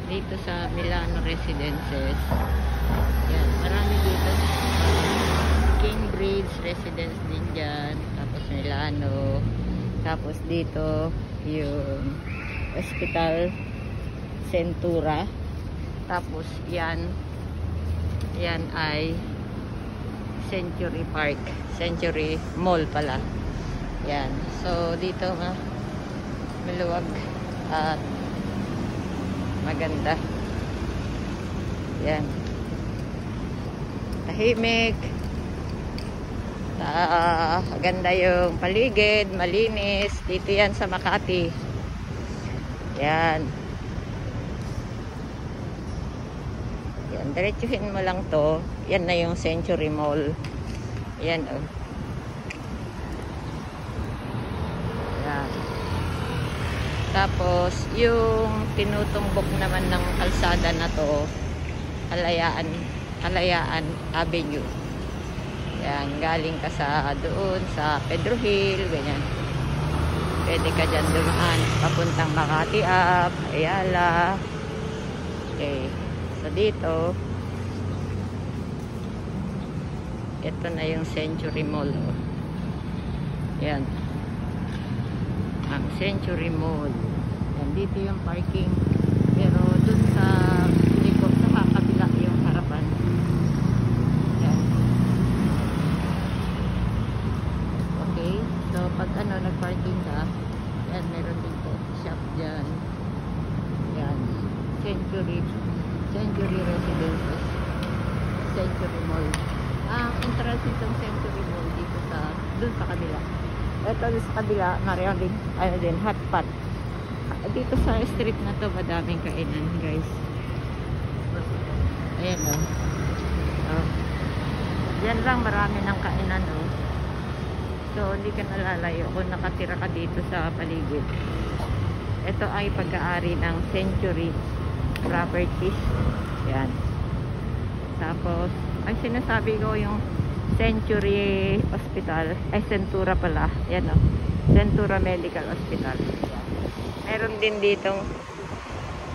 dito sa Milano Residences. Yan, marami dito. Cambridge Residence din dyan. Tapos Milano. Tapos dito yung Hospital Centura. Tapos yan ay Century Park. Century Mall pala. Yan. So dito maluwag at maganda. Yan. Tahimik. Maganda yung paligid, malinis. Dito yan sa Makati. Yan. Yan, diretsuhin mo lang to. Yan na yung Century Mall. Yan oh. Yan. Tapos, yung tinutumbok naman ng kalsada na to, Kalayaan Avenue. Yan, galing ka sa doon, sa Pedro Hill, ganyan. Pwede ka dyan dumaan, papuntang Makati Up, Ayala. Okay. So, dito, ito na yung Century Mall. Oh. Yan. Ang Century Mall. Yan, dito yung parking. Pero dun sa likod, sa kabila yung harapan. Yan. Okay. So, pag nag-parking ka, yan, meron dito shop dyan. Yan. Century Residences. Century Mall. Ang entrance itong Century Mall dito dun sa kabila. Ito sa kabila, mayroon din hotpot. Dito sa street na to, madaming kainan, guys. Ayan o. Diyan lang marami ng kainan o. So, hindi ka nalalayo kung nakatira ka dito sa paligid. Ito ay pag-aari ng Century Properties. Yan. Tapos, ay sinasabi ko yung Century Hospital, ay Centura pala. Yan o. Centura Medical Hospital. Meron din ditong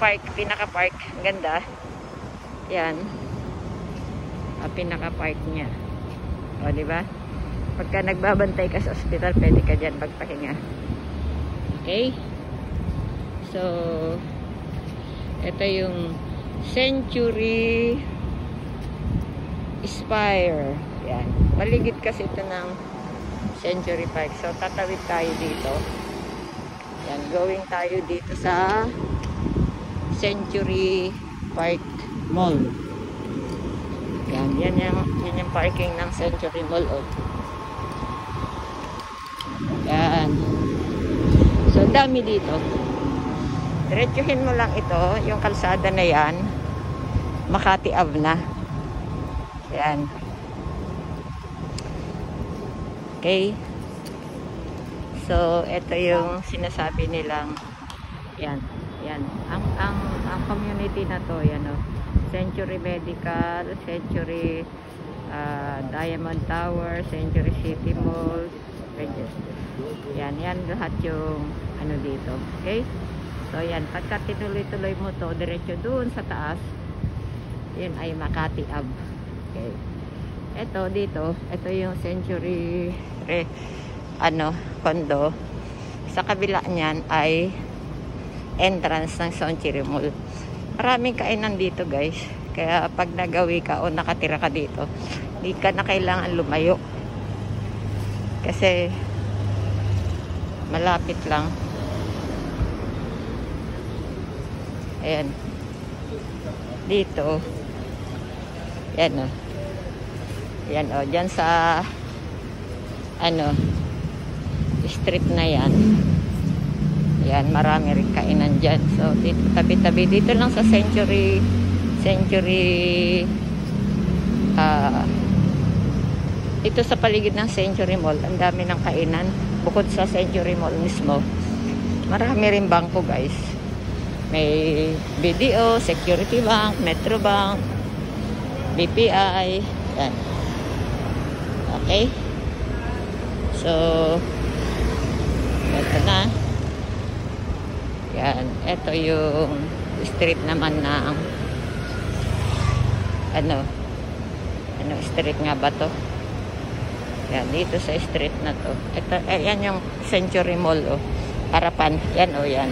park, pinaka-park. Ang ganda. Yan. Pinaka-park niya. O, diba? Pagka nagbabantay ka sa hospital, pwede ka dyan magpahinga. Okay? So, ito yung Century Spire. Yan. Maligid kasi ito ng Century Park. So, tatawid tayo dito. Yan. Going tayo dito sa Century Park Mall. Yan. Yan yung parking ng Century Mall. Oh. Yan. So, dami dito. Diretsuhin mo lang ito. Yung kalsada na yan. Makati Ave na. Yan. Okay. So, ito yung sinasabi nilang yan. Yan. Ang community na to, yan o. Century Medical, Century Diamond Tower, Century City Mall. Yan. Yan lahat yung ano dito. Okay? So, yan. Pagka tinuloy-tuloy mo to, diretso doon sa taas, yun ay Makati Ave. Okay. Ito dito, ito yung Century condo. Sa kabila niyan ay entrance ng Century Mall. Maraming kainan dito, guys. Kaya pag nagawi ka o nakatira ka dito, hindi ka na kailangan lumayo. Kasi malapit lang. Ayan. Dito. Yan o. Yan o. Diyan sa street na yan. Yan. Marami rin kainan dyan. So, dito, tabi-tabi. Dito lang sa Century ito sa paligid ng Century Mall. Ang dami ng kainan. Bukod sa Century Mall mismo. Marami rin bangko, guys. May BDO, Security Bank, Metro Bank, BPI. Yan. Okay? So, ito na. Yan. Ito yung street naman ng ano street nga ba to? Yan, dito sa street na to. Ito, yan yung Century Mall, oh. Harapan. Yan, oh, yan.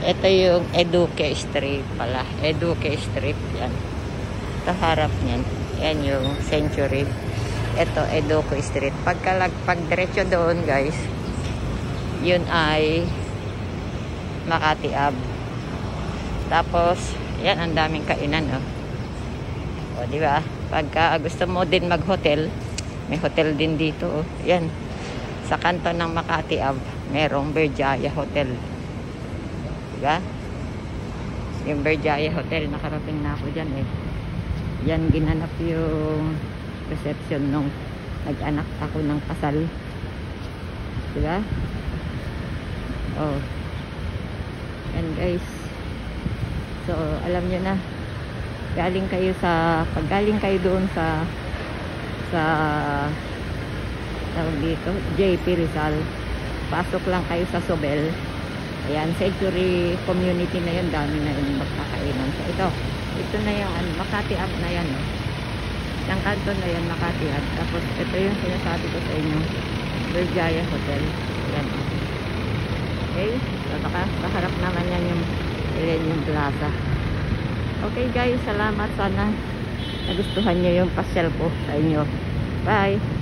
Ito yung Eduque Street pala. Eduque Street, yan. Ito harap niyan. Yan yung Century. Ito, Eduque Street. Pag diretso doon, guys, yun ay Makati Ave. Tapos, yan, ang daming kainan, oh. O, di ba? Pagka gusto mo din mag-hotel, may hotel din dito, oh. Yan. Sa kanto ng Makati Ave, merong Berjaya Hotel. Di ba? Yung Berjaya Hotel, nakarating na ako dyan, eh. Yan, ginanap yung reception nung nag-anak ako ng kasal. Di ba? Oh. Yan, guys. So, alam nyo na, pag galing kayo doon sa tawag dito, JP Rizal, pasok lang kayo sa Sobel. Ayan, Century Community na yun, dami na yung magkakainan. So, ito na yung Makati Ave na yan, eh. Yung kanto na yan, Makati Ave. Tapos, ito yung sinasabi ko sa inyo, Berjaya Hotel. Ayan. Okay, so kaharap naman yan yung Millennium Plaza. Okay guys, salamat. Sana nagustuhan nyo yung pasyal ko sa inyo. Bye!